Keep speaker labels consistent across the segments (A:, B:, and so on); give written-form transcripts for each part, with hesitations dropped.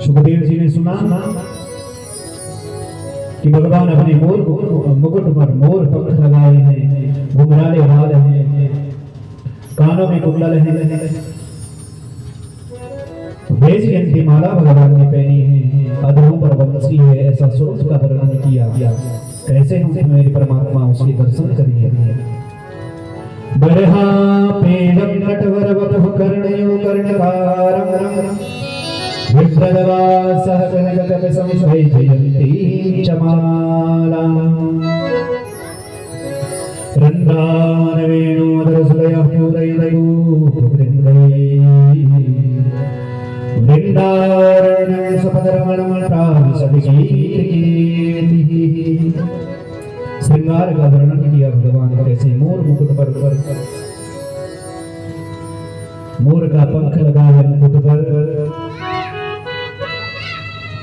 A: सुखदेव जी ने सुना कि भगवान अपने मुकुट पर मोर पंख लगाए हैं, घुंघराले बाल हैं, कानों में कुंडल है, वेद माला भगवान ने पहनी है, अधरों पर बंसी है। ऐसा स्वरूप का वर्णन किया गया। कैसे हम मेरे परमात्मा उसके दर्शन करेंगे। बरहा पेड़म नटवर वधु कर्णयो कर्णकारं विप्रदवासः कनककप संसैजयन्ती चमाला रन्ध्रान वेणोदरसुलयः पूरयदयो वृन्दारण्यं सपदरमणं प्राविशद्गीतिः। श्रृंगार का वर्णन किया भगवान कैसे मोर मुकुट पर मोर का पंख लगा है, मुकुट पर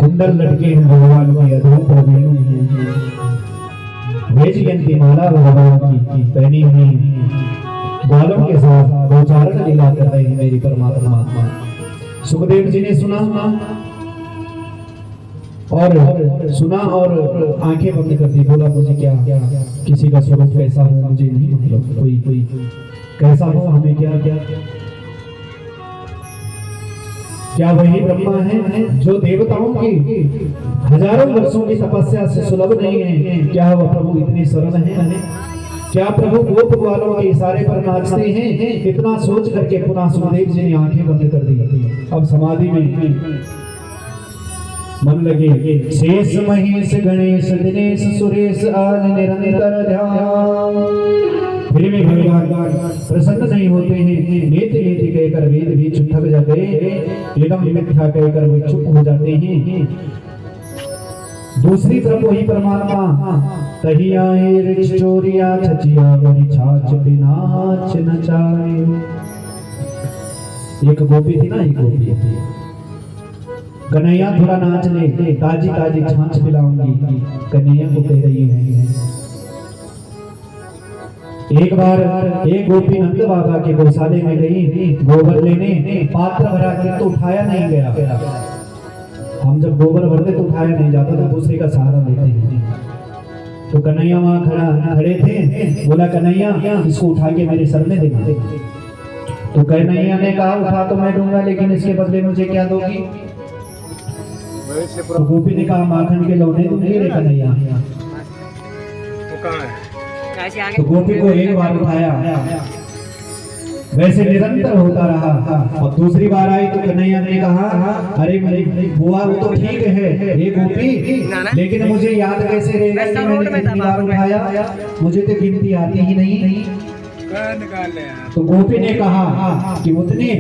A: कुंडल लटके हैं भगवान के, अधरों पर वेणु है, वैजयंती माला भगवान की पहनी हुई, बालों के साथ गोचारण लीला कर रहे हैं मेरी परमात्मा। सुखदेव जी ने सुना और आंखें बंद कर दी। बोला मुझे क्या किसी का स्वरूप कैसा हो मुझे नहीं मतलब, कोई कैसा हो हमें क्या वही ब्रह्मा है जो देवताओं की हजारों वर्षों की तपस्या से सुलभ नहीं है? क्या वह प्रभु इतने सरल हैं? क्या प्रभु गोप ग्वालों के इशारे पर नाचते हैं? इतना सोच करके पुनः सुखदेव जी ने आंखें बंद कर दी। अब समाधि में मन लगे। शेष महेश गणेश दिनेश सुरेश आदि निरंतर ध्यान। फिर भी भगवान प्रसन्न नहीं होते हैं। नेति नेति कहकर वेद भी चुप थक जाते, एकदम मिथ्या कहकर वे चुप हो जाते हैं। दूसरी तरफ वही परमात्मा तही आए ऋच चोरिया छचिया बड़ी छाछ बिनाच नचाए। एक गोपी थी ना, एक गोपी थी, कन्हैया थोड़ा नाच ले, ताजी ताजी छाछ पिलाऊंगी, कन्हैया को कह रही है। एक बार एक गोपी नंद बाबा के गौशाले में गई गोबर लेने, पात्र भरा के तो उठाया नहीं गया। हम जब गोबर भरते तो उठाया नहीं जाता, तो दूसरे का सहारा लेते हैं। तो कन्हैया वहां खड़े थे। बोला कन्हैया इसको उठा के मेरे सर में देना। तो कन्हैया ने कहा उठा तो मैं दूंगा, लेकिन इसके बदले मुझे क्या दोगी? तो गोपी ने कहा माखन के लौटे दूंगी रे कन्हैया। तो गोपी को एक बार उठाया, वैसे निरंतर होता रहा। और दूसरी बार आई तो कन्हैया ने कहा अरे बुआ वो तो ठीक है ये गोपी, लेकिन मुझे याद कैसे रहेगा कि मैंने कितनी बार उठाया? मुझे तो गिनती आती ही नहीं। तो गोपी ने कहा कि उतने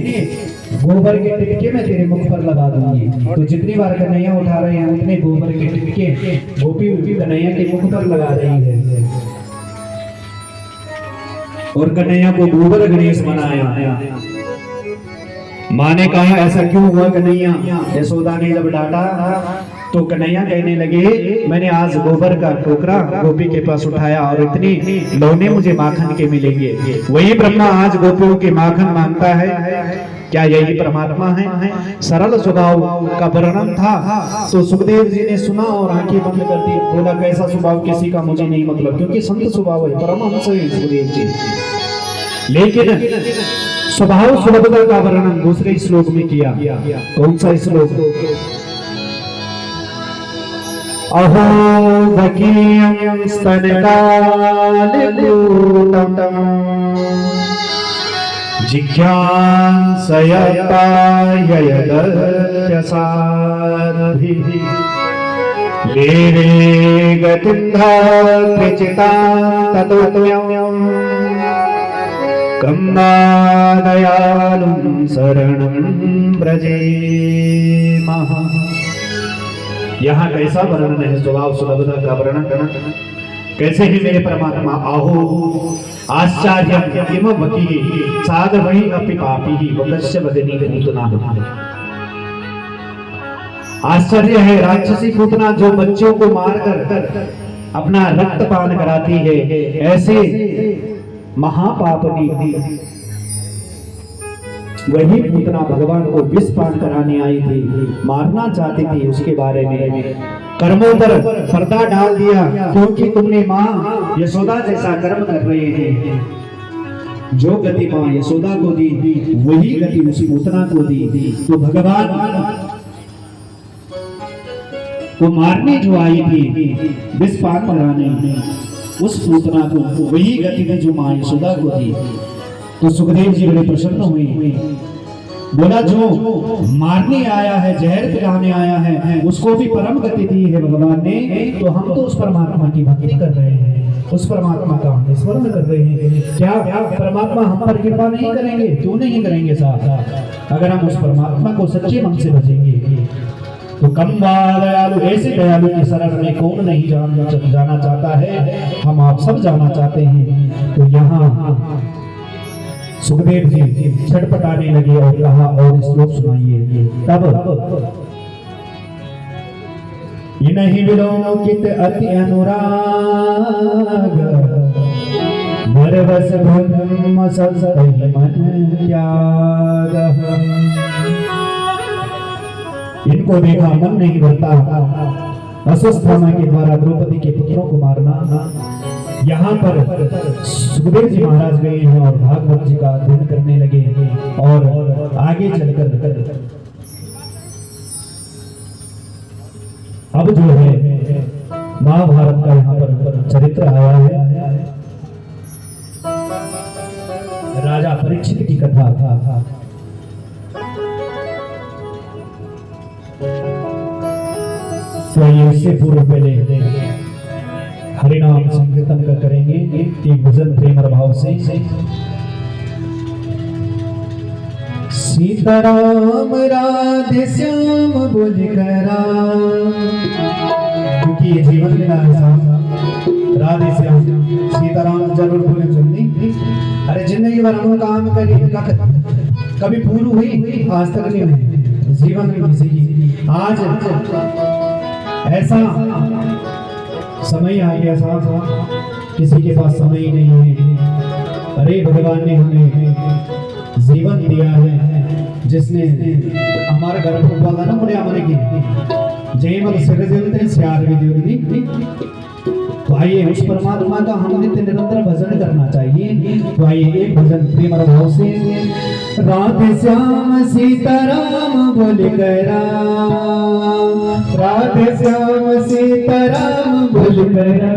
A: गोबर के टिटके मैं तेरे मुख पर लगा दूंगी। तो जितनी बार कन्हैया उठा रहे हैं उतने गोबर के टिटके गोपी कन्हैया के मुख पर लगा रही है। और कन्हैया को गोबर गणेश बनाया। माँ ने कहा ऐसा क्यों हुआ कन्हैया? यशोदा ने जब डांटा तो कन्हैया कहने लगे मैंने आज गोबर का टोकरा गोपी के पास उठाया और इतनी लौने मुझे माखन के मिलेंगे। वही ब्रह्मा आज गोपियों के माखन मांगता है। क्या यही परमात्मा है? सरल स्वभाव का वर्णन था। तो सुखदेव जी ने सुना और आंखें बंद कर दी। बोला कैसा स्वभाव किसी का मुझे नहीं मतलब, क्योंकि संत स्वभाव है, परमहंस है सुखदेव जी। लेकिन स्वभाव सुलभता का वर्णन दूसरे श्लोक में किया। कौन सा श्लोक? अहो दकीयं स्तनकालकूटं जिज्ञासयताययदत्यसारभिः लेवे गतिन्धात्रिचिता ततोऽन्यं कम्मादयालुं शरणं व्रजेमः। यहाँ कैसा वर्णन है स्वभाव सुलभता का वर्णन? कैसे ही मेरे परमात्मा आहो आश्चर्य किम वकी साधवहि अपि पापी वकस्य वदनी पूतना। आश्चर्य है राक्षसी पूतना जो बच्चों को मारकर अपना रक्त पान कराती है, ऐसे महापापनी वही पूतना भगवान को विष पान कराने आई थी, मारना चाहती थी। उसके बारे में कर्मों पर पर्दा डाल दिया, क्योंकि तुमने माँ यशोदा जैसा कर्म कर रहे हैं। जो गति माँ यशोदा को दी वही गति उस पूतना को दी। तो भगवान को मारने जो आई थी, विष पान कराने, उस पूतना को वही गति थी जो माँ यशोदा को दी। तो सुखदेव जी बड़े प्रसन्न हुए, बोला जो मारने आया है, जहर पिलाने आया है, उसको भी परम गति दी है भगवान ने। तो हम तो उस परमात्मा की भक्ति कर रहे हैं, उस परमात्मा का हम स्मरण कर रहे हैं। क्या परमात्मा हम पर कृपा नहीं करेंगे? क्यों नहीं करेंगे साहब? अगर हम उस परमात्मा को सच्चे मन से भजेंगे तो कम दयालु, ऐसे दयालु की शरण में कौन नहीं जाना चाहता है? हम आप सब जाना चाहते हैं। तो यहाँ सुखदेव जी छटपटाने लगे और कहा, और श्लोक सुनाइए। तब इन्हीं विलोकित अति अनुराग, भरवस ब्रह्म सतहि मन त्याग। इनको देखा मन नहीं भरता, अस्वस्थामा के द्वारा द्रौपदी के पुत्रों को मारना। यहाँ पर सुखदेव जी महाराज गए हैं और भागवत जी का अध्ययन करने लगे और आगे चलकर अब जो है महाभारत का यहाँ पर चरित्र आया है। राजा परीक्षित की कथा था। इससे पूर्व पहले हरिनाम संकीर्तन का करेंगे एक भजन प्रेम और भाव से। सीताराम राधे श्याम बोल करा, क्योंकि ये जीवन में राधे श्याम सीताराम जरूर बोले जल्दी। अरे जिंदगी भर हम काम करी, कभी पूरी हुई? आज तक नहीं हुई जीवन में किसी की। आज ऐसा समय आ गया साहब, किसी के पास समय ही नहीं है। अरे भगवान ने हमें जीवन दिया है, जिसने हमारे घर को बोला ना मुड़े हमारे की जय मल सिरजलते श्यार विद्युत। तो आइए उस परमात्मा का हम नित्य निरंतर भजन करना चाहिए। तो आइए एक भजन प्रेम और भाव से। राधे श्याम सीताराम बोल करा, राधे श्याम सीताराम बोल करा,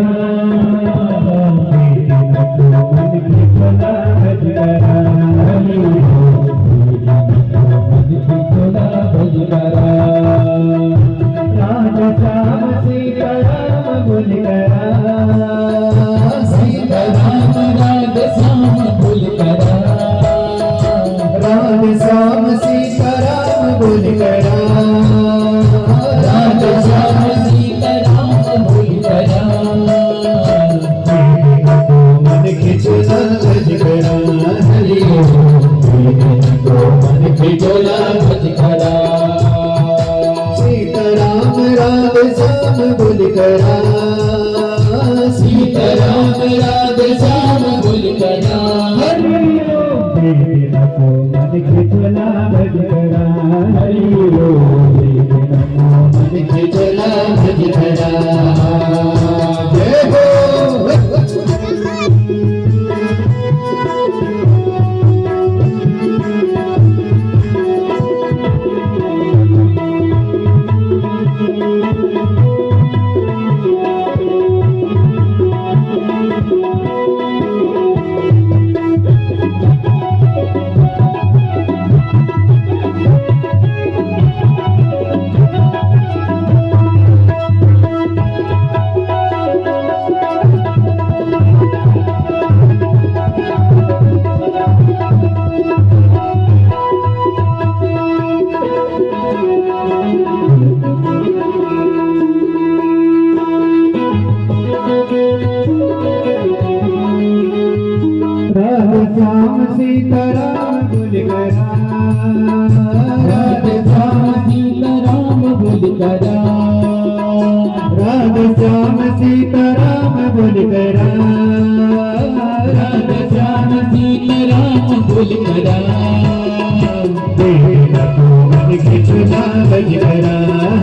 A: झोला बज करा,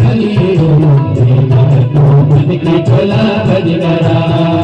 A: हरि ओम, मन की झोला बज करा।